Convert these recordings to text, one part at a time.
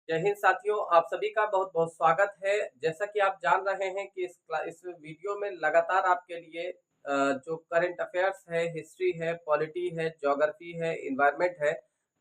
जय हिंद साथियों, आप सभी का बहुत-बहुत स्वागत है। जैसा कि आप जान रहे हैं कि इस वीडियो में लगातार आपके लिए जो करंट अफेयर्स है, हिस्ट्री है, पॉलिटी है, ज्योग्राफी है, एनवायरनमेंट है,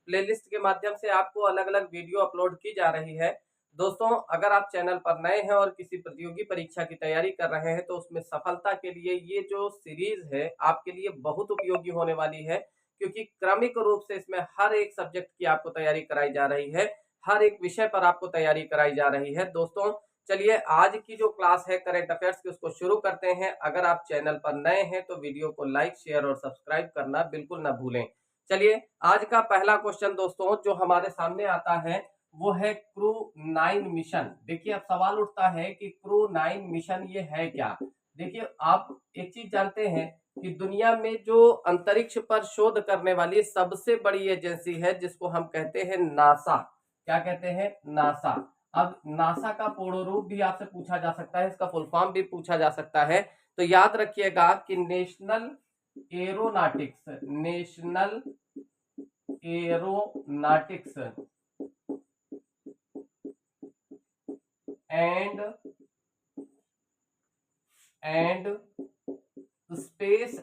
प्लेलिस्ट के माध्यम से आपको अलग-अलग वीडियो अपलोड की जा रही है। दोस्तों, अगर आप चैनल पर नए हैं और किसी प्रतियोगी परीक्षा की तैयारी कर रहे हैं, तो उसमें सफलता के लिए ये जो सीरीज़ है, आपके लिए बहुत उपयोगी होने वाली है, क्योंकि क्रमिक रूप से इसमें हर एक सब्जेक्ट की आपको तैयारी कराई जा रही है। हर एक विषय पर आपको तैयारी कराई जा रही है। दोस्तों, चलिए आज की जो क्लास है करंट अफेयर्स की उसको शुरू करते हैं। अगर आप चैनल पर नए हैं तो वीडियो को लाइक, शेयर और सब्सक्राइब करना बिल्कुल ना भूलें। चलिए आज का पहला क्वेश्चन दोस्तों जो हमारे सामने आता है वो है क्रू 9 मिशन। देखिए अब सवाल उठता है कि क्रू 9 मिशन ये है क्या? देखिए आप एक चीज जानते हैं कि दुनिया में जो अंतरिक्ष पर शोध करने वाली सबसे बड़ी एजेंसी है जिसको हम कहते हैं नासा। क्या कहते हैं? नासा। अब नासा का पूर्ण रूप भी आपसे पूछा जा सकता है, इसका फुल फॉर्म भी पूछा जा सकता है। तो याद रखिएगा कि national aeronautics and space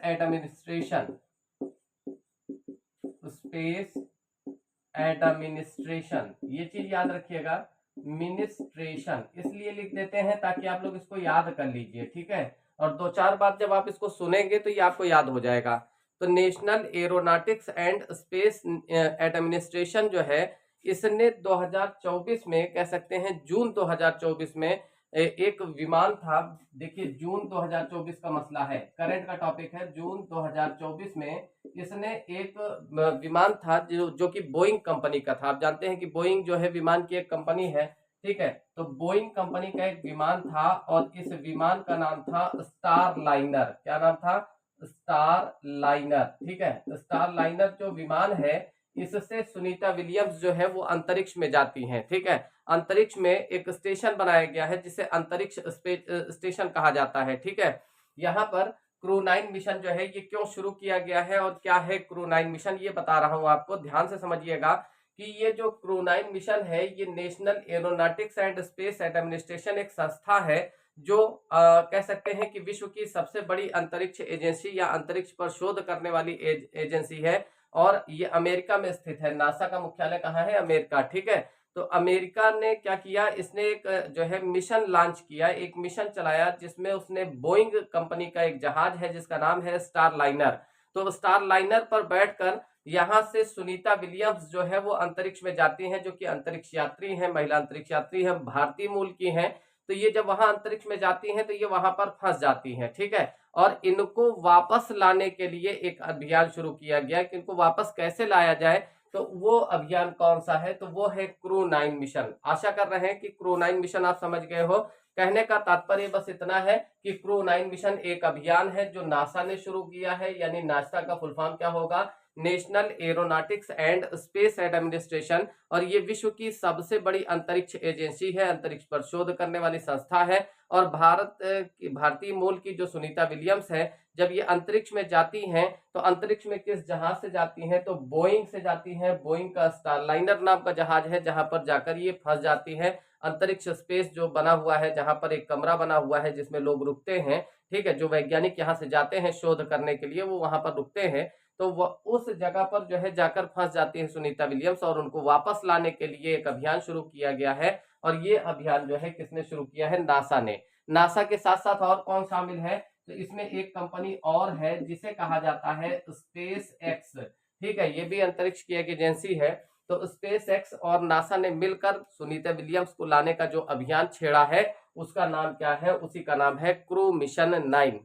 administration ये चीज याद रखिएगा। मिनिस्ट्रेशन इसलिए लिख देते हैं ताकि आप लोग इसको याद कर लीजिए, ठीक है। और दो चार बार जब आप इसको सुनेंगे तो ये आपको याद हो जाएगा। तो national aeronautics and space administration जो है इसने 2024 में कह सकते हैं जून 2024 में एक विमान था। देखिए जून 2024 का मसला है, करंट का टॉपिक है। जून 2024 में इसने एक विमान था जो कि बोइंग कंपनी का था। आप जानते हैं कि बोइंग जो है विमान की एक कंपनी है, ठीक है। तो बोइंग कंपनी का एक विमान था और इस विमान का नाम था स्टार लाइनर। क्या नाम था? स्टार लाइनर, ठीक है। स्टार लाइनर जो विमान है इससे सुनीता विलियम्स जो है वो अंतरिक्ष में जाती हैं, ठीक है। अंतरिक्ष में एक स्टेशन बनाया गया है जिसे अंतरिक्ष स्टेशन कहा जाता है, ठीक है। यहाँ पर क्रू 9 मिशन जो है ये क्यों शुरू किया गया है और क्या है क्रू 9 मिशन ये बता रहा हूं आपको, ध्यान से समझिएगा कि ये जो क्रू 9 मिशन है ये national aeronautics and space administration एक संस्था है जो कह सकते हैं कि विश्व की सबसे बड़ी अंतरिक्ष एजेंसी या अंतरिक्ष पर शोध करने वाली एजेंसी है। और ये अमेरिका में स्थित है। नासा का मुख्यालय कहाँ है? अमेरिका, ठीक है। तो अमेरिका ने क्या किया, इसने एक जो है मिशन लॉन्च किया, एक मिशन चलाया जिसमें उसने बोइंग कंपनी का एक जहाज है जिसका नाम है स्टार लाइनर। तो स्टार लाइनर पर बैठकर यहाँ से सुनीता विलियम्स जो है वो अंतरिक्ष में जाती हैं, जो कि अंतरिक्ष यात्री हैं, महिला अंतरिक्ष यात्री हैं, भारतीय मूल की हैं। तो ये जब वहां अंतरिक्ष में जाती हैं तो ये वहां पर फंस जाती हैं, ठीक है। और इनको वापस लाने के लिए एक अभियान शुरू किया गया कि इनको वापस कैसे लाया जाए। तो वो अभियान कौन सा है? तो वो है क्रू 9 मिशन। आशा कर रहे हैं कि क्रू 9 मिशन आप समझ गए हो। कहने का तात्पर्य बस इतना है कि क्रू 9 मिशन एक अभियान है जो नासा ने शुरू किया है, यानी नासा का फुल फॉर्म क्या होगा? National aeronautics and space administration. और ये विश्व की सबसे बड़ी अंतरिक्ष एजेंसी है, अंतरिक्ष पर शोध करने वाली संस्था है। और भारतीय मूल की जो सुनीता विलियम्स है, जब ये अंतरिक्ष में जाती हैं तो अंतरिक्ष में किस जहाज से जाती हैं? तो बोइंग से जाती हैं। बोइंग का स्टारलाइनर नाम का जहाज है जहां पर जाकर ये फंस जाती है। अंतरिक्ष स्पेस जो बना हुआ है, जहां पर एक कमरा बना हुआ है जिसमें लोग रुकते हैं, ठीक है। जो वैज्ञानिक यहाँ से जाते हैं शोध करने के लिए वो वहां पर रुकते हैं। तो वह उस जगह पर जो है जाकर फंस जाती है सुनीता विलियम्स और उनको वापस लाने के लिए एक अभियान शुरू किया गया है। और ये अभियान जो है किसने शुरू किया है? नासा ने। नासा के साथ साथ और कौन शामिल है? तो इसमें एक कंपनी और है जिसे कहा जाता है स्पेस एक्स, ठीक है। ये भी अंतरिक्ष की एक एजेंसी है। तो स्पेस एक्स और नासा ने मिलकर सुनीता विलियम्स को लाने का जो अभियान छेड़ा है उसका नाम क्या है? उसी का नाम है क्रू मिशन 9।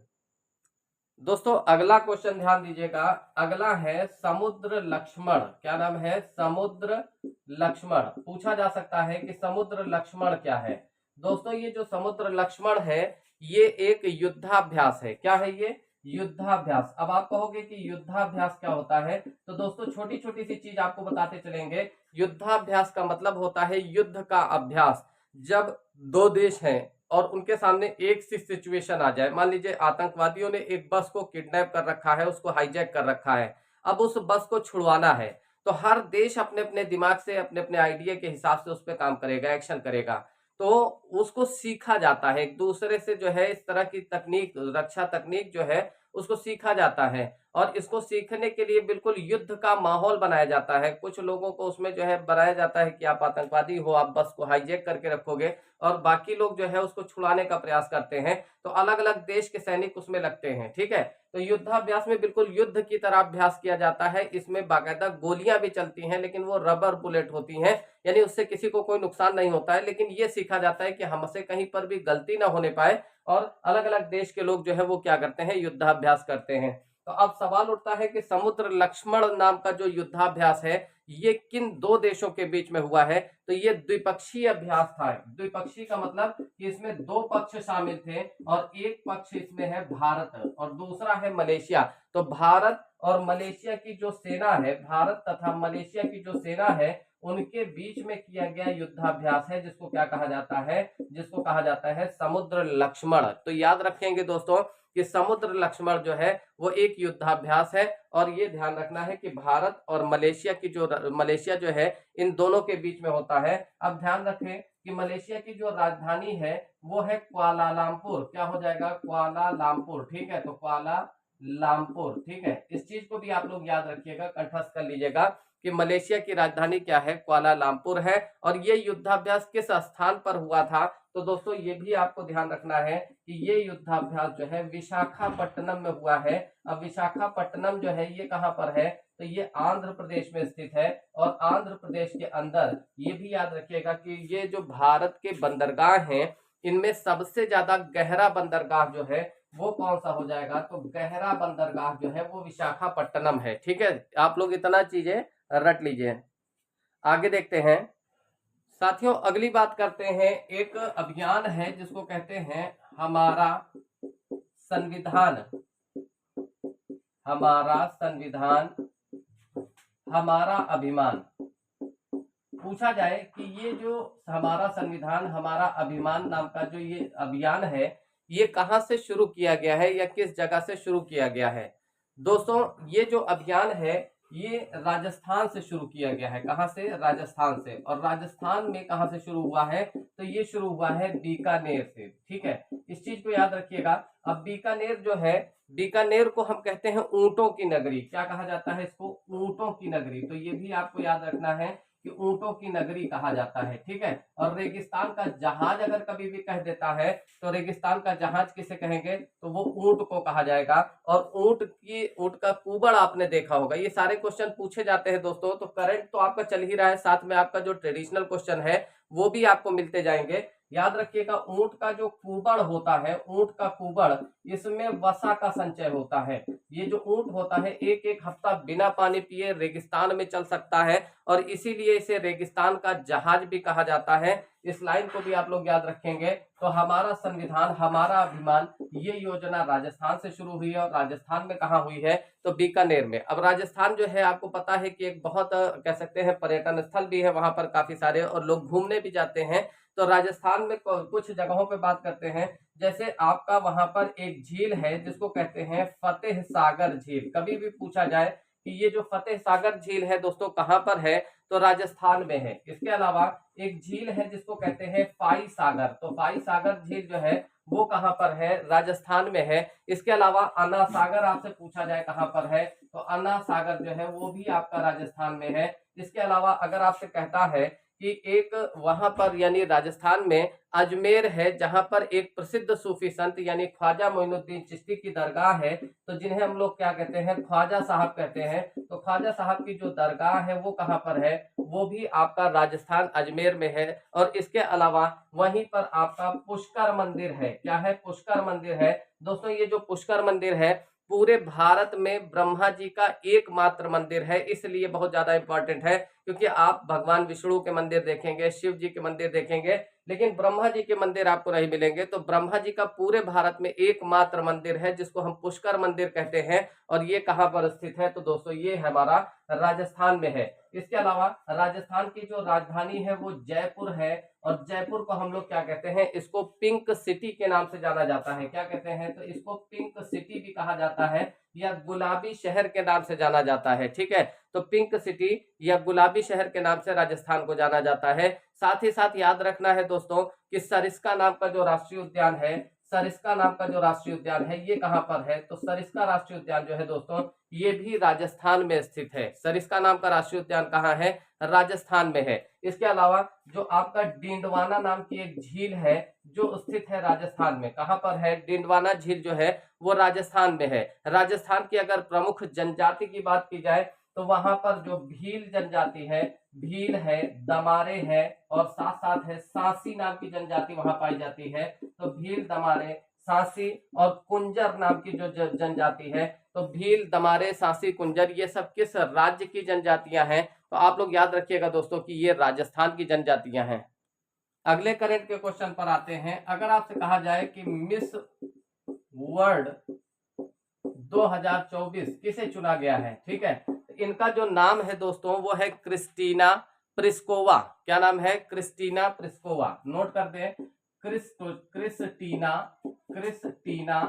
दोस्तों अगला क्वेश्चन ध्यान दीजिएगा। अगला है समुद्र लक्ष्मण। क्या नाम है? समुद्र लक्ष्मण। पूछा जा सकता है कि समुद्र लक्ष्मण क्या है। दोस्तों ये जो समुद्र लक्ष्मण है ये एक युद्धाभ्यास है। क्या है ये? युद्धाभ्यास। अब आप कहोगे कि युद्धाभ्यास क्या होता है? तो दोस्तों छोटी छोटी सी चीज आपको बताते चलेंगे। युद्धाभ्यास का मतलब होता है युद्ध का अभ्यास। जब दो देश हैं और उनके सामने एक सी सिचुएशन आ जाए, मान लीजिए आतंकवादियों ने एक बस को किडनैप कर रखा है, उसको हाईजैक कर रखा है, अब उस बस को छुड़वाना है। तो हर देश अपने अपने दिमाग से, अपने अपने आइडिया के हिसाब से उस पर काम करेगा, एक्शन करेगा। तो उसको सीखा जाता है एक दूसरे से, जो है इस तरह की तकनीक, रक्षा तकनीक जो है उसको सीखा जाता है। और इसको सीखने के लिए बिल्कुल युद्ध का माहौल बनाया जाता है। कुछ लोगों को उसमें जो है बनाया जाता है कि आप आतंकवादी हो, आप बस को हाईजैक करके रखोगे, और बाकी लोग जो है उसको छुड़ाने का प्रयास करते हैं। तो अलग अलग देश के सैनिक उसमें लगते हैं, ठीक है। तो युद्धाभ्यास में बिल्कुल युद्ध की तरह अभ्यास किया जाता है। इसमें बाकायदा गोलियां भी चलती हैं, लेकिन वो रबर बुलेट होती हैं, यानी उससे किसी को कोई नुकसान नहीं होता है। लेकिन ये सीखा जाता है कि हमसे कहीं पर भी गलती ना होने पाए, और अलग अलग देश के लोग जो है वो क्या करते हैं, युद्धाभ्यास करते हैं। तो अब सवाल उठता है कि समुद्र लक्ष्मण नाम का जो युद्धाभ्यास है, ये किन दो देशों के बीच में हुआ है? तो ये द्विपक्षीय अभ्यास था। द्विपक्षीय का मतलब कि इसमें दो पक्ष शामिल थे, और एक पक्ष इसमें है भारत और दूसरा है मलेशिया। तो भारत और मलेशिया की जो सेना है, भारत तथा मलेशिया की जो सेना है, उनके बीच में किया गया युद्धाभ्यास है, जिसको क्या कहा जाता है, जिसको कहा जाता है समुद्र लक्ष्मण। तो याद रखेंगे दोस्तों कि समुद्र लक्ष्मण जो है वो एक युद्धाभ्यास है, और ये ध्यान रखना है कि भारत और मलेशिया की जो, मलेशिया जो है इन दोनों के बीच में होता है। अब ध्यान रखें कि मलेशिया की जो राजधानी है वो है कुआलालंपुर। क्या हो जाएगा? कुआलालंपुर, ठीक है। तो कुआलालंपुर, ठीक है। इस चीज को भी आप लोग याद रखिएगा, कंठस्थ कर लीजिएगा कि मलेशिया की राजधानी क्या है, कुआलालंपुर है। और ये युद्धाभ्यास किस स्थान पर हुआ था? तो दोस्तों ये भी आपको ध्यान रखना है कि ये युद्धाभ्यास जो है विशाखापट्टनम में हुआ है। अब विशाखापट्टनम जो है ये कहां पर है? तो ये आंध्र प्रदेश में स्थित है। और आंध्र प्रदेश के अंदर ये भी याद रखिएगा कि ये जो भारत के बंदरगाह हैं, इनमें सबसे ज्यादा गहरा बंदरगाह जो है वो कौन सा हो जाएगा? तो गहरा बंदरगाह जो है वो विशाखापट्टनम है, ठीक है। आप लोग इतना चीजें रट लीजिए। आगे देखते हैं साथियों, अगली बात करते हैं। एक अभियान है जिसको कहते हैं हमारा संविधान। हमारा संविधान, हमारा अभिमान। पूछा जाए कि ये जो हमारा संविधान हमारा अभिमान नाम का जो ये अभियान है, ये कहां से शुरू किया गया है या किस जगह से शुरू किया गया है? दोस्तों ये जो अभियान है ये राजस्थान से शुरू किया गया है। कहां से? राजस्थान से। और राजस्थान में कहां से शुरू हुआ है? तो ये शुरू हुआ है बीकानेर से, ठीक है। इस चीज को याद रखिएगा। अब बीकानेर जो है, बीकानेर को हम कहते हैं ऊंटों की नगरी। क्या कहा जाता है इसको? ऊंटों की नगरी। तो ये भी आपको याद रखना है कि ऊंटों की नगरी कहा जाता है, ठीक है। और रेगिस्तान का जहाज अगर कभी भी कह देता है, तो रेगिस्तान का जहाज किसे कहेंगे? तो वो ऊंट को कहा जाएगा। और ऊंट का कुबड़ आपने देखा होगा। ये सारे क्वेश्चन पूछे जाते हैं दोस्तों। तो करंट तो आपका चल ही रहा है, साथ में आपका जो ट्रेडिशनल क्वेश्चन है वो भी आपको मिलते जाएंगे। याद रखिएगा, ऊंट का जो कुबड़ होता है, ऊंट का कुबड़, इसमें वसा का संचय होता है। ये जो ऊंट होता है एक एक हफ्ता बिना पानी पिए रेगिस्तान में चल सकता है, और इसीलिए इसे रेगिस्तान का जहाज भी कहा जाता है। इस लाइन को भी आप लोग याद रखेंगे। तो हमारा संविधान हमारा अभिमान, ये योजना राजस्थान से शुरू हुई है। और राजस्थान में कहाँ हुई है? तो बीकानेर में। अब राजस्थान जो है आपको पता है कि एक बहुत कह सकते हैं पर्यटन स्थल भी है, वहां पर काफी सारे और लोग घूमने भी जाते हैं। तो राजस्थान में कुछ जगहों पे बात करते हैं, जैसे आपका वहां पर एक झील है जिसको कहते हैं फतेह सागर झील। कभी भी पूछा जाए कि ये जो फतेह सागर झील है दोस्तों कहां पर है, तो राजस्थान में है। इसके अलावा एक झील है जिसको कहते हैं फाई सागर। तो फाई सागर झील जो है वो कहां पर है? राजस्थान में है। इसके अलावा अन्ना सागर आपसे पूछा जाए कहां पर है, तो अन्ना सागर जो है वो भी आपका राजस्थान में है। इसके अलावा अगर आपसे कहता है कि एक वहां पर यानी राजस्थान में अजमेर है, जहां पर एक प्रसिद्ध सूफी संत यानी ख्वाजा मोइनुद्दीन चिश्ती की दरगाह है, तो जिन्हें हम लोग क्या कहते हैं? ख्वाजा साहब कहते हैं। तो ख्वाजा साहब की जो दरगाह है वो कहां पर है? वो भी आपका राजस्थान अजमेर में है। और इसके अलावा वहीं पर आपका पुष्कर मंदिर है। क्या है? पुष्कर मंदिर है। दोस्तों ये जो पुष्कर मंदिर है पूरे भारत में ब्रह्मा जी का एकमात्र मंदिर है, इसलिए बहुत ज्यादा इंपॉर्टेंट है। क्योंकि आप भगवान विष्णु के मंदिर देखेंगे, शिव जी के मंदिर देखेंगे, लेकिन ब्रह्मा जी के मंदिर आपको नहीं मिलेंगे। तो ब्रह्मा जी का पूरे भारत में एकमात्र मंदिर है जिसको हम पुष्कर मंदिर कहते हैं। और ये कहां पर स्थित है? तो दोस्तों ये हमारा राजस्थान में है। इसके अलावा राजस्थान की जो राजधानी है वो जयपुर है। और जयपुर को हम लोग क्या कहते हैं? इसको पिंक सिटी के नाम से जाना जाता है। क्या कहते हैं? तो इसको पिंक सिटी भी कहा जाता है। या गुलाबी शहर के नाम से जाना जाता है, ठीक है। तो पिंक सिटी या गुलाबी शहर के नाम से राजस्थान को जाना जाता है। साथ ही साथ याद रखना है दोस्तों कि सरिस्का नाम का जो राष्ट्रीय उद्यान है, सरिस्का नाम का जो राष्ट्रीय उद्यान है ये कहाँ पर है, तो सरिस्का राष्ट्रीय उद्यान जो है दोस्तों ये भी राजस्थान में स्थित है। सरिस्का नाम का राष्ट्रीय उद्यान कहाँ है, राजस्थान में है। इसके अलावा जो आपका डिंडवाना नाम की एक झील है जो स्थित है राजस्थान में, कहाँ पर है, डिंडवाना झील जो है वो राजस्थान में है। राजस्थान की अगर प्रमुख जनजाति की बात की जाए तो वहां पर जो भील जनजाति है, भील है, दमारे है और साथ साथ है सांसी नाम की जनजाति वहां पाई जाती है। तो भील, दमारे, सांसी और कुंजर नाम की जो जनजाति है, तो भील, दमारे, सांसी, कुंजर ये सब किस राज्य की जनजातियां हैं, तो आप लोग याद रखिएगा दोस्तों कि ये राजस्थान की जनजातियां हैं। अगले करंट के क्वेश्चन पर आते हैं। अगर आपसे कहा जाए कि मिस वर्ल्ड 2024 किसे चुना गया है, ठीक है, इनका जो नाम है दोस्तों वो है क्रिस्टीना प्लिस्कोवा। क्या नाम है, क्रिस्टीना प्लिस्कोवा। नोट कर दें, क्रिस्टीना क्रिस्टीना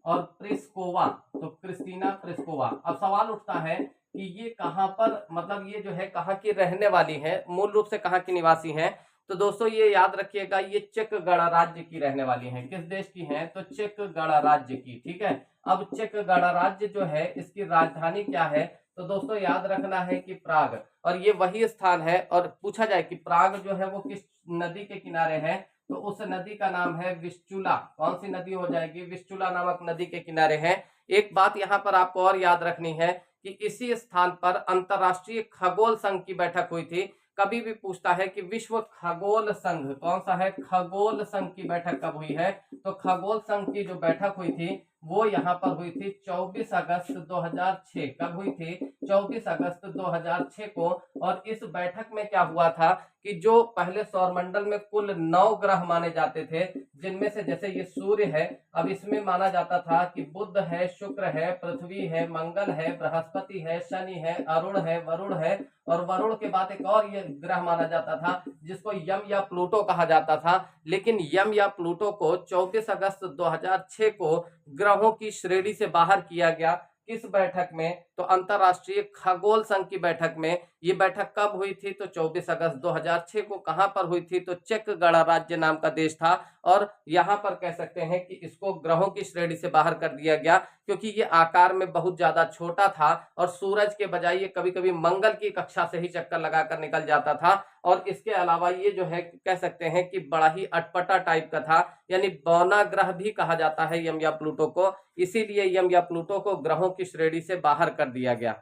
और प्लिस्कोवा, तो क्रिस्टीना प्लिस्कोवा। अब सवाल उठता है कि ये कहां पर, मतलब ये जो है कहां की रहने वाली है, मूल रूप से कहां की निवासी हैं, तो दोस्तों ये याद रखिएगा ये चेक गणराज्य की रहने वाली हैं। किस देश की हैं, तो चेक गणराज्य की, ठीक है। अब चेक गणराज्य जो है इसकी राजधानी क्या है, तो दोस्तों याद रखना है कि प्राग, और ये वही स्थान है। और पूछा जाए कि प्राग जो है वो किस नदी के किनारे है, तो उस नदी का नाम है विस्चुला। कौन सी नदी हो जाएगी, विस्चुला नामक नदी के किनारे है। एक बात यहाँ पर आपको और याद रखनी है कि इसी स्थान पर अंतरराष्ट्रीय खगोल संघ की बैठक हुई थी। कभी भी पूछता है कि विश्व खगोल संघ कौन सा है, खगोल संघ की बैठक कब हुई है, तो खगोल संघ की जो बैठक हुई थी वो यहाँ पर हुई थी 24 अगस्त 2006। कब हुई थी, 24 अगस्त 2006 को। और इस बैठक में क्या हुआ था कि जो पहले सौरमंडल में कुल 9 ग्रह माने जाते थे, जिनमें से जैसे ये सूर्य है, अब इसमें माना जाता था कि बुध है, शुक्र है, पृथ्वी है, मंगल है, बृहस्पति है, शनि है, अरुण है, वरुण है, और वरुण के बाद एक और ये ग्रह माना जाता था जिसको यम या प्लूटो कहा जाता था। लेकिन यम या प्लूटो को 24 अगस्त 2006 को ग्रहों की श्रेणी से बाहर किया गया। किस बैठक में, तो अंतरराष्ट्रीय खगोल संघ की बैठक में। ये बैठक कब हुई थी, तो 24 अगस्त 2006 को। कहां पर हुई थी, तो चेक गणराज्य नाम का देश था। और यहां पर कह सकते हैं कि इसको ग्रहों की श्रेणी से बाहर कर दिया गया क्योंकि ये आकार में बहुत ज्यादा छोटा था और सूरज के बजाय ये कभी कभी मंगल की कक्षा से ही चक्कर लगाकर निकल जाता था। और इसके अलावा ये जो है कह सकते हैं कि बड़ा ही अटपटा टाइप का था, यानी बौना ग्रह भी कहा जाता है यम या प्लूटो को। इसीलिए यम या प्लूटो को ग्रहों की श्रेणी से बाहर कर दिया गया।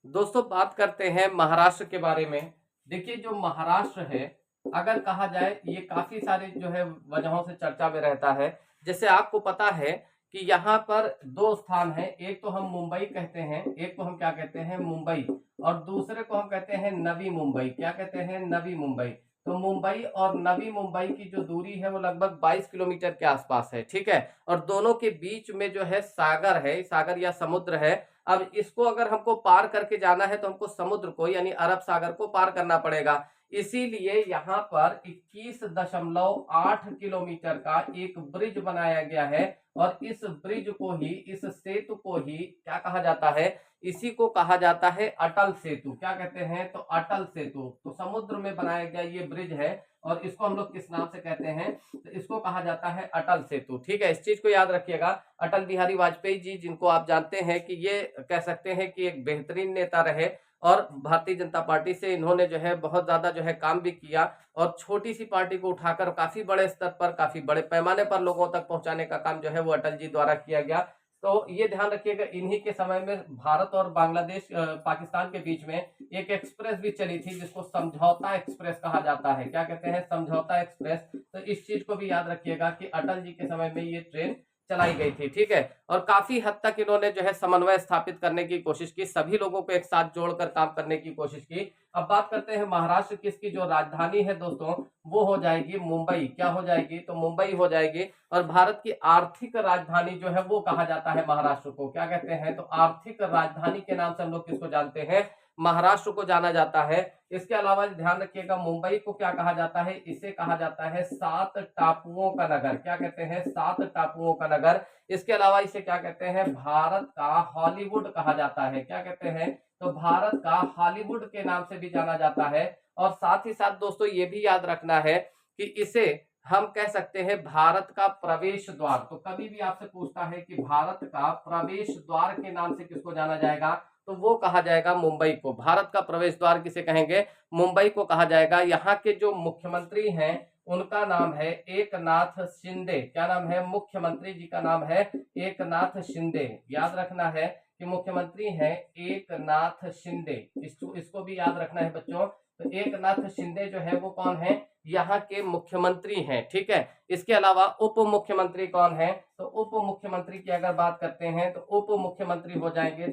दोस्तों बात करते हैं महाराष्ट्र के बारे में। देखिए जो महाराष्ट्र है, अगर कहा जाए ये काफी सारे जो है वजहों से चर्चा में रहता है। जैसे आपको पता है कि यहाँ पर 2 स्थान है, एक तो हम मुंबई कहते हैं, एक को हम क्या कहते हैं, मुंबई, और दूसरे को हम कहते हैं नवी मुंबई। क्या कहते हैं, नवी मुंबई। तो मुंबई और नवी मुंबई की जो दूरी है वो लगभग 22 किलोमीटर के आसपास है, ठीक है। और दोनों के बीच में जो है सागर है, सागर या समुद्र है। अब इसको अगर हमको पार करके जाना है तो हमको समुद्र को यानी अरब सागर को पार करना पड़ेगा। इसीलिए यहाँ पर 21.8 किलोमीटर का एक ब्रिज बनाया गया है। और इस ब्रिज को ही, इस सेतु को ही क्या कहा जाता है, इसी को कहा जाता है अटल सेतु। क्या कहते हैं, तो अटल सेतु। तो समुद्र में बनाया गया ये ब्रिज है और इसको हम लोग किस नाम से कहते हैं, तो इसको कहा जाता है अटल सेतु, ठीक है। इस चीज को याद रखिएगा। अटल बिहारी वाजपेयी जी, जिनको आप जानते हैं कि ये कह सकते हैं कि एक बेहतरीन नेता रहे और भारतीय जनता पार्टी से इन्होंने जो है बहुत ज्यादा जो है काम भी किया और छोटी सी पार्टी को उठाकर काफी बड़े स्तर पर, काफी बड़े पैमाने पर लोगों तक पहुंचाने का काम जो है वो अटल जी द्वारा किया गया। तो ये ध्यान रखिएगा, इन्हीं के समय में भारत और बांग्लादेश पाकिस्तान के बीच में एक एक्सप्रेस भी चली थी जिसको समझौता एक्सप्रेस कहा जाता है। क्या कहते हैं, समझौता एक्सप्रेस। तो इस चीज को भी याद रखिएगा कि अटल जी के समय में ये ट्रेन चलाई गई थी, ठीक है। और काफी हद तक इन्होंने जो है समन्वय स्थापित करने की कोशिश की, सभी लोगों को एक साथ जोड़कर काम करने की कोशिश की। अब बात करते हैं महाराष्ट्र की, इसकी जो राजधानी है दोस्तों वो हो जाएगी मुंबई। क्या हो जाएगी, तो मुंबई हो जाएगी। और भारत की आर्थिक राजधानी जो है वो कहा जाता है महाराष्ट्र को, क्या कहते हैं, तो आर्थिक राजधानी के नाम से हम लोग किसको जानते हैं, महाराष्ट्र को जाना जाता है। इसके अलावा ध्यान रखिएगा, मुंबई को क्या कहा जाता है, इसे कहा जाता है 7 टापुओं का नगर। क्या कहते हैं, 7 टापुओं का नगर। इसके अलावा इसे क्या कहते हैं, भारत का हॉलीवुड कहा जाता है। क्या कहते हैं, तो भारत का हॉलीवुड के नाम से भी जाना जाता है। और साथ ही साथ दोस्तों ये भी याद रखना है कि इसे हम कह सकते हैं भारत का प्रवेश द्वार। तो कभी भी आपसे पूछता है कि भारत का प्रवेश द्वार के नाम से किसको जाना जाएगा, तो वो कहा जाएगा मुंबई को। भारत का प्रवेश द्वार किसे कहेंगे, मुंबई को कहा जाएगा। यहाँ के जो मुख्यमंत्री हैं उनका नाम है एकनाथ शिंदे। क्या नाम है, मुख्यमंत्री जी का नाम है एकनाथ शिंदे। याद रखना है कि मुख्यमंत्री हैं एकनाथ शिंदे। इसको भी याद रखना है बच्चों। तो एकनाथ शिंदे जो है वो कौन है, यहाँ के मुख्यमंत्री हैं। ठीक है, इसके अलावा उप मुख्यमंत्री कौन है, तो उप मुख्यमंत्री की अगर बात करते हैं तो उप मुख्यमंत्री हो जाएंगे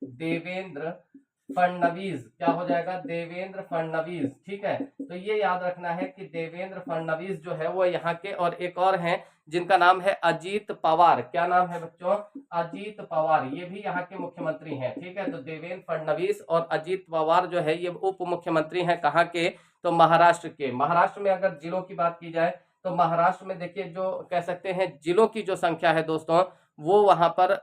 देवेंद्र फडणवीस। क्या हो जाएगा, देवेंद्र फडणवीस। ठीक है, तो ये याद रखना है कि देवेंद्र फडणवीस जो है वो यहाँ के, और एक और हैं जिनका नाम है अजीत पवार। क्या नाम है बच्चों, अजीत पवार। ये भी यहाँ के मुख्यमंत्री हैं। ठीक है, तो देवेंद्र फडणवीस और अजीत पवार जो है ये उप मुख्यमंत्री हैं। कहाँ के, तो महाराष्ट्र के। महाराष्ट्र में अगर जिलों की बात की जाए तो महाराष्ट्र में देखिए जो कह सकते हैं जिलों की जो संख्या है दोस्तों, वो वहां पर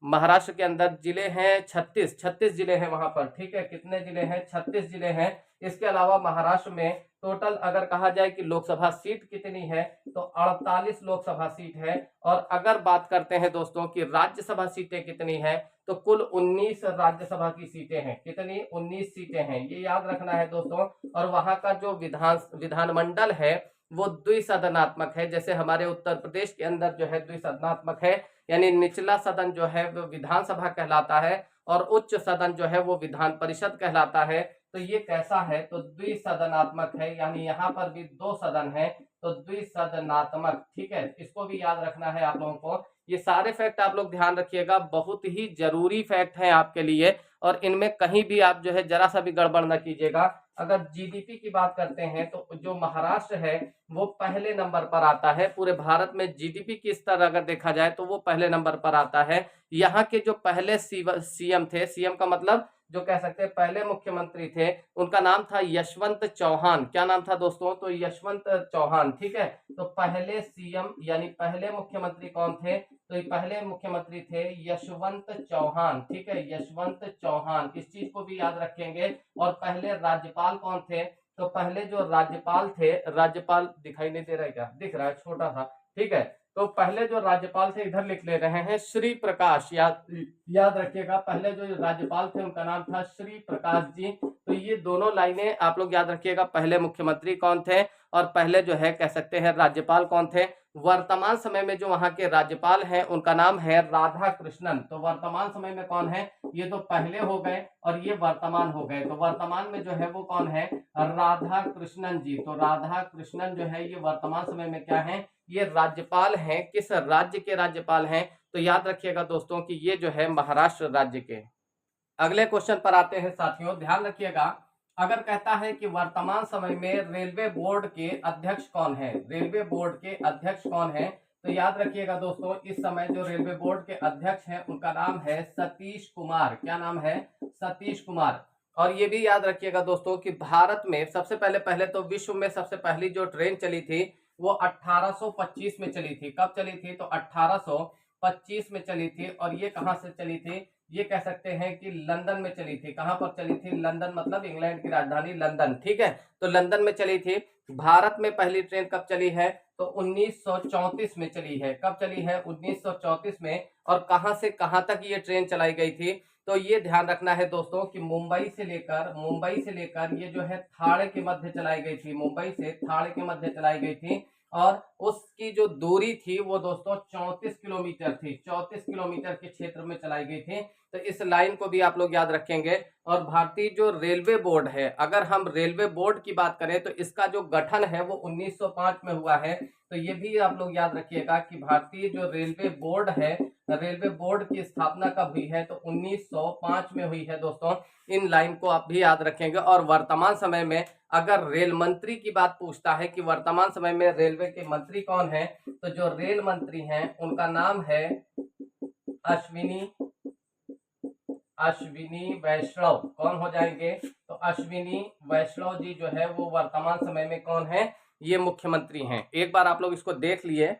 महाराष्ट्र के अंदर जिले हैं 36 जिले हैं वहां पर। ठीक है, कितने जिले हैं, 36 जिले हैं। इसके अलावा महाराष्ट्र में टोटल अगर कहा जाए कि लोकसभा सीट कितनी है, तो 48 लोकसभा सीट है। और अगर बात करते हैं दोस्तों कि राज्यसभा सीटें कितनी है, तो कुल 19 राज्यसभा की सीटें हैं। कितनी, 19 सीटें हैं, ये याद रखना है दोस्तों। और वहां का जो विधानमंडल है वो द्विसदनात्मक है। जैसे हमारे उत्तर प्रदेश के अंदर जो है द्विसदनात्मक है, यानी निचला सदन जो है वो विधानसभा कहलाता है और उच्च सदन जो है वो विधान परिषद कहलाता है। तो ये कैसा है, तो द्विसदनात्मक है, यानी यहाँ पर भी 2 सदन है, तो द्विसदनात्मक। ठीक है, इसको भी याद रखना है आप लोगों को। ये सारे फैक्ट आप लोग ध्यान रखिएगा, बहुत ही जरूरी फैक्ट है आपके लिए, और इनमें कहीं भी आप जो है जरा सा भी गड़बड़ न कीजिएगा। अगर जीडीपी की बात करते हैं तो जो महाराष्ट्र है वो पहले नंबर पर आता है। पूरे भारत में जीडीपी की स्तर अगर देखा जाए तो वो पहले नंबर पर आता है। यहाँ के जो पहले सीएम थे, सीएम का मतलब जो कह सकते हैं पहले मुख्यमंत्री थे, उनका नाम था यशवंत चौहान। क्या नाम था दोस्तों, तो यशवंत चौहान। ठीक है, तो पहले सीएम यानी पहले मुख्यमंत्री कौन थे, तो ये पहले मुख्यमंत्री थे यशवंत चौहान। ठीक है, यशवंत चौहान, इस चीज को भी याद रखेंगे। और पहले राज्यपाल कौन थे, तो पहले जो राज्यपाल थे, राज्यपाल दिखाई नहीं दे रहा है, क्या दिख रहा है, छोटा था। ठीक है, तो पहले जो राज्यपाल थे इधर लिख ले रहे हैं श्री प्रकाश। याद रखिएगा, पहले जो राज्यपाल थे उनका नाम था श्री प्रकाश जी। तो ये दोनों लाइनें आप लोग याद रखिएगा, पहले मुख्यमंत्री कौन थे और पहले जो है कह सकते हैं राज्यपाल कौन थे। वर्तमान समय में जो वहां के राज्यपाल हैं उनका नाम है राधा कृष्णन। तो वर्तमान समय में कौन है, ये तो पहले हो गए और ये वर्तमान हो गए। तो वर्तमान में जो है वो कौन है, राधा कृष्णन जी। तो राधा कृष्णन जो है ये वर्तमान समय में क्या है, ये राज्यपाल हैं। किस राज्य के राज्यपाल हैं, तो याद रखिएगा दोस्तों कि ये जो है महाराष्ट्र राज्य के। अगले क्वेश्चन पर आते हैं साथियों, ध्यान रखिएगा। अगर कहता है कि वर्तमान समय में रेलवे बोर्ड के अध्यक्ष कौन है, रेलवे बोर्ड के अध्यक्ष कौन है, तो याद रखिएगा दोस्तों इस समय जो रेलवे बोर्ड के अध्यक्ष हैं उनका नाम है सतीश कुमार। क्या नाम है, सतीश कुमार। और ये भी याद रखिएगा दोस्तों कि भारत में सबसे पहले तो विश्व में सबसे पहली जो ट्रेन चली थी वो 1825 में चली थी। कब चली थी, तो 1825 में चली थी। और ये कहां से चली थी, ये कह सकते हैं कि लंदन में चली थी। कहां पर चली थी, लंदन, मतलब इंग्लैंड की राजधानी लंदन। ठीक है, तो लंदन में चली थी। भारत में पहली ट्रेन कब चली है, तो 1934 में चली है। कब चली है, 1934 में। और कहां से कहां तक ये ट्रेन चलाई गई थी, तो ये ध्यान रखना है दोस्तों कि मुंबई से लेकर ये जो है थाड़े के मध्य चलाई गई थी। मुंबई से थाड़े के मध्य चलाई गई थी। और उसकी जो दूरी थी वो दोस्तों 34 किलोमीटर थी। 34 किलोमीटर के क्षेत्र में चलाई गई थी। तो इस लाइन को भी आप लोग याद रखेंगे। और भारतीय जो रेलवे बोर्ड है, अगर हम रेलवे बोर्ड की बात करें तो इसका जो गठन है वो 1905 में हुआ है। तो ये भी आप लोग याद रखिएगा कि भारतीय जो रेलवे बोर्ड है, रेलवे बोर्ड की स्थापना कब हुई है, तो 1905 में हुई है दोस्तों। इन लाइन को आप भी याद रखेंगे। और वर्तमान समय में अगर रेल मंत्री की बात पूछता है कि वर्तमान समय में रेलवे के मंत्री कौन है, तो जो रेल मंत्री हैं उनका नाम है अश्विनी वैष्णव कौन हो जाएंगे? तो अश्विनी वैष्णव जी जो है वो वर्तमान समय में कौन है? ये मुख्यमंत्री हैं। एक बार आप लोग इसको देख लिए।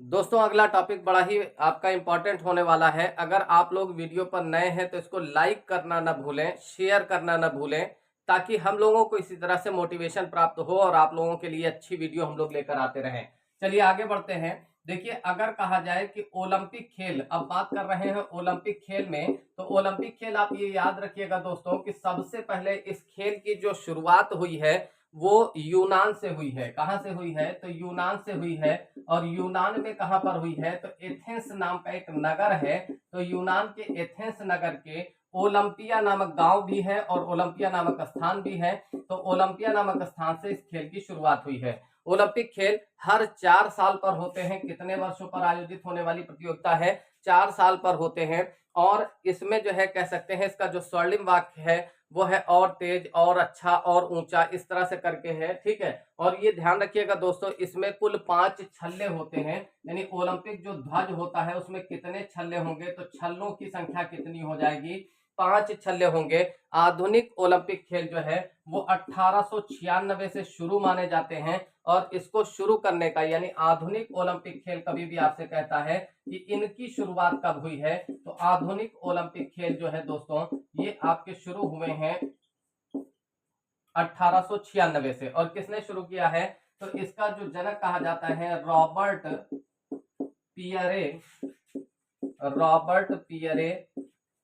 दोस्तों अगला टॉपिक बड़ा ही आपका इंपॉर्टेंट होने वाला है। अगर आप लोग वीडियो पर नए हैं तो इसको लाइक करना ना भूलें, शेयर करना ना भूलें, ताकि हम लोगों को इसी तरह से मोटिवेशन प्राप्त हो और आप लोगों के लिए अच्छी वीडियो हम लोग लेकर आते रहें। चलिए आगे बढ़ते हैं। देखिए अगर कहा जाए कि ओलंपिक खेल, अब बात कर रहे हैं ओलंपिक खेल में, तो ओलंपिक खेल आप ये याद रखिएगा दोस्तों कि सबसे पहले इस खेल की जो शुरुआत हुई है वो यूनान से हुई है। कहां से हुई है? तो यूनान से हुई है। और यूनान में कहां पर हुई है? तो एथेंस नाम का एक नगर है, तो यूनान के एथेंस नगर के ओलंपिया नामक गांव भी है और ओलंपिया नामक स्थान भी है। तो ओलंपिया नामक स्थान से इस खेल की शुरुआत हुई है। ओलंपिक खेल हर 4 साल पर होते हैं। कितने वर्षों पर आयोजित होने वाली प्रतियोगिता है? 4 साल पर होते हैं। और इसमें जो है कह सकते हैं इसका जो स्वर्णिम वाक्य है वो है और तेज और अच्छा और ऊंचा, इस तरह से करके है। ठीक है। और ये ध्यान रखिएगा दोस्तों इसमें कुल 5 छल्ले होते हैं, यानी ओलंपिक जो ध्वज होता है उसमें कितने छल्ले होंगे? तो छल्लों की संख्या कितनी हो जाएगी? 5 छल्ले होंगे। आधुनिक ओलंपिक खेल जो है वो 1896 से शुरू माने जाते हैं। और इसको शुरू करने का यानी आधुनिक ओलंपिक खेल कभी भी आपसे कहता है कि इनकी शुरुआत कब हुई है? तो आधुनिक ओलंपिक खेल जो है दोस्तों ये आपके शुरू हुए हैं 1896 से। और किसने शुरू किया है? तो इसका जो जनक कहा जाता है Robert Pierre, Robert Pierre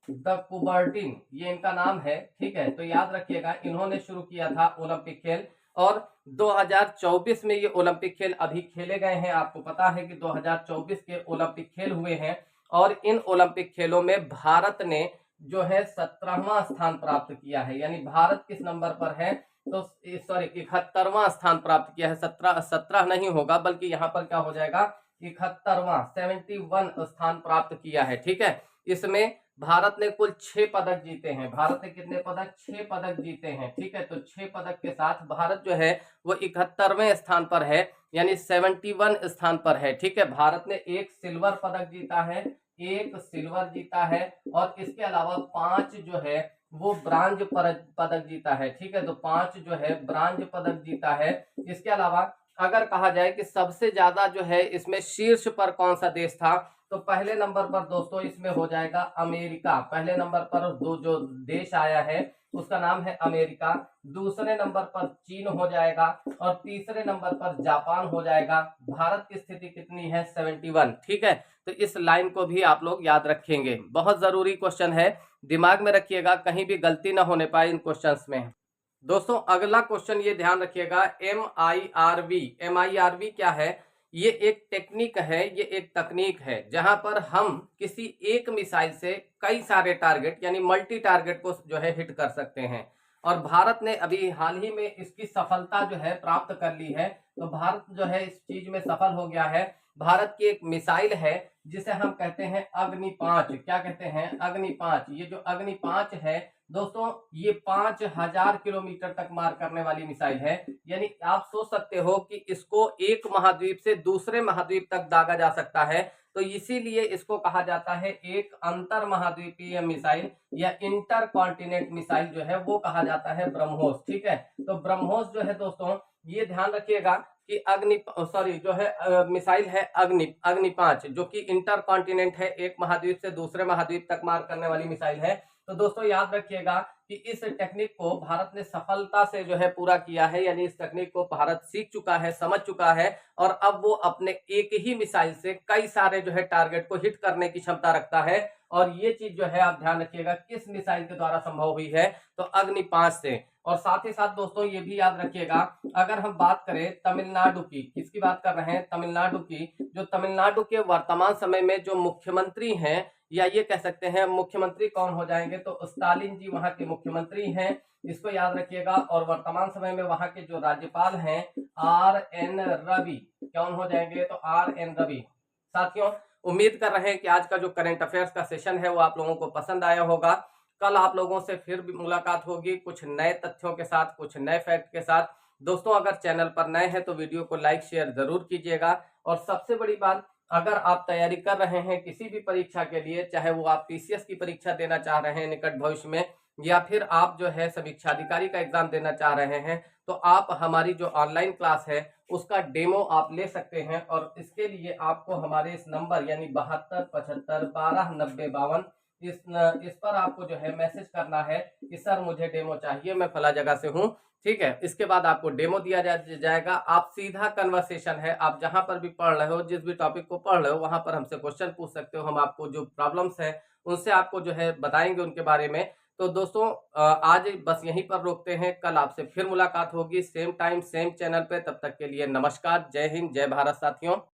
de Coubertin, ये इनका नाम है। ठीक है। तो याद रखिएगा इन्होंने शुरू किया था ओलंपिक खेल। और 2024 में ये ओलंपिक खेल अभी खेले गए हैं। आपको पता है कि 2024 के ओलंपिक खेल हुए हैं और इन ओलंपिक खेलों में भारत ने जो है 17वां स्थान प्राप्त किया है। यानी भारत किस नंबर पर है? तो सॉरी 71वां स्थान प्राप्त किया है। 17 नहीं होगा बल्कि यहाँ पर क्या हो जाएगा? 71वां 71 स्थान प्राप्त किया है। ठीक है। इसमें भारत ने कुल 6 पदक जीते हैं। भारत ने कितने पदक? 6 पदक जीते हैं। ठीक है। तो 6 पदक के साथ भारत जो है वो 71वें स्थान पर है, यानी 71 स्थान पर है। ठीक है। भारत ने एक सिल्वर पदक जीता है, एक सिल्वर जीता है और इसके अलावा 5 जो है वो ब्रांज पदक जीता है। ठीक है। तो 5 जो है ब्रांज पदक जीता है। इसके अलावा अगर कहा जाए कि सबसे ज्यादा जो है इसमें शीर्ष पर कौन सा देश था, तो पहले नंबर पर दोस्तों इसमें हो जाएगा अमेरिका। पहले नंबर पर जो देश आया है उसका नाम है अमेरिका। दूसरे नंबर पर चीन हो जाएगा और तीसरे नंबर पर जापान हो जाएगा। भारत की स्थिति कितनी है? 71। ठीक है। तो इस लाइन को भी आप लोग याद रखेंगे, बहुत जरूरी क्वेश्चन है, दिमाग में रखिएगा, कहीं भी गलती ना होने पाए इन क्वेश्चंस में। दोस्तों अगला क्वेश्चन ये ध्यान रखिएगा, MIRV। MIRV क्या है? ये एक टेक्निक है, ये एक तकनीक है जहां पर हम किसी एक मिसाइल से कई सारे टारगेट यानी मल्टी टारगेट को जो है हिट कर सकते हैं। और भारत ने अभी हाल ही में इसकी सफलता जो है प्राप्त कर ली है। तो भारत जो है इस चीज में सफल हो गया है। भारत की एक मिसाइल है जिसे हम कहते हैं अग्नि 5। क्या कहते हैं? अग्नि 5। ये जो अग्नि 5 है दोस्तों ये 5000 किलोमीटर तक मार करने वाली मिसाइल है। यानी आप सोच सकते हो कि इसको एक महाद्वीप से दूसरे महाद्वीप तक दागा जा सकता है। तो इसीलिए इसको कहा जाता है एक अंतर महाद्वीपीय मिसाइल या इंटर कॉन्टिनेंट मिसाइल जो है वो कहा जाता है ब्रह्मोस। ठीक है। तो ब्रह्मोस जो है दोस्तों ये ध्यान रखिएगा कि जो है मिसाइल है अग्नि 5 जो कि इंटर कॉन्टिनेंट है, एक महाद्वीप से दूसरे महाद्वीप तक मार करने वाली मिसाइल है। तो दोस्तों याद रखिएगा कि इस टेक्निक को भारत ने सफलता से जो है पूरा किया है, यानी इस टेक्निक को भारत सीख चुका है, समझ चुका है और अब वो अपने एक ही मिसाइल से कई सारे जो है टारगेट को हिट करने की क्षमता रखता है। और ये चीज जो है आप ध्यान रखिएगा किस मिसाइल के द्वारा संभव हुई है? तो अग्नि 5 से। और साथ ही साथ दोस्तों ये भी याद रखिएगा अगर हम बात करें तमिलनाडु की, किसकी बात कर रहे हैं? तमिलनाडु की। जो तमिलनाडु के वर्तमान समय में जो मुख्यमंत्री हैं या ये कह सकते हैं मुख्यमंत्री कौन हो जाएंगे? तो स्टालिन जी वहां के मुख्यमंत्री हैं, इसको याद रखिएगा। और वर्तमान समय में वहां के जो राज्यपाल हैं RN रवि, कौन हो जाएंगे? तो RN रवि। साथियों उम्मीद कर रहे हैं कि आज का जो करंट अफेयर्स का सेशन है वो आप लोगों को पसंद आया होगा। कल आप लोगों से फिर भी मुलाकात होगी कुछ नए तथ्यों के साथ, कुछ नए फैक्ट के साथ। दोस्तों अगर चैनल पर नए हैं तो वीडियो को लाइक शेयर जरूर कीजिएगा। और सबसे बड़ी बात अगर आप तैयारी कर रहे हैं किसी भी परीक्षा के लिए, चाहे वो आप पीसीएस की परीक्षा देना चाह रहे हैं निकट भविष्य में, या फिर आप जो है समीक्षा अधिकारी का एग्जाम देना चाह रहे हैं, तो आप हमारी जो ऑनलाइन क्लास है उसका डेमो आप ले सकते हैं। और इसके लिए आपको हमारे इस नंबर यानी 7275129052 इस पर आपको जो है मैसेज करना है कि सर मुझे डेमो चाहिए, मैं फला जगह से हूँ। ठीक है, इसके बाद आपको डेमो दिया जाएगा। आप सीधा कन्वर्सेशन है, आप जहां पर भी पढ़ रहे हो, जिस भी टॉपिक को पढ़ रहे हो, वहां पर हमसे क्वेश्चन पूछ सकते हो। हम आपको जो प्रॉब्लम्स है उनसे आपको जो है बताएंगे उनके बारे में। तो दोस्तों आज बस यहीं पर रोकते हैं, कल आपसे फिर मुलाकात होगी सेम टाइम सेम चैनल पे। तब तक के लिए नमस्कार, जय हिंद, जय भारत साथियों।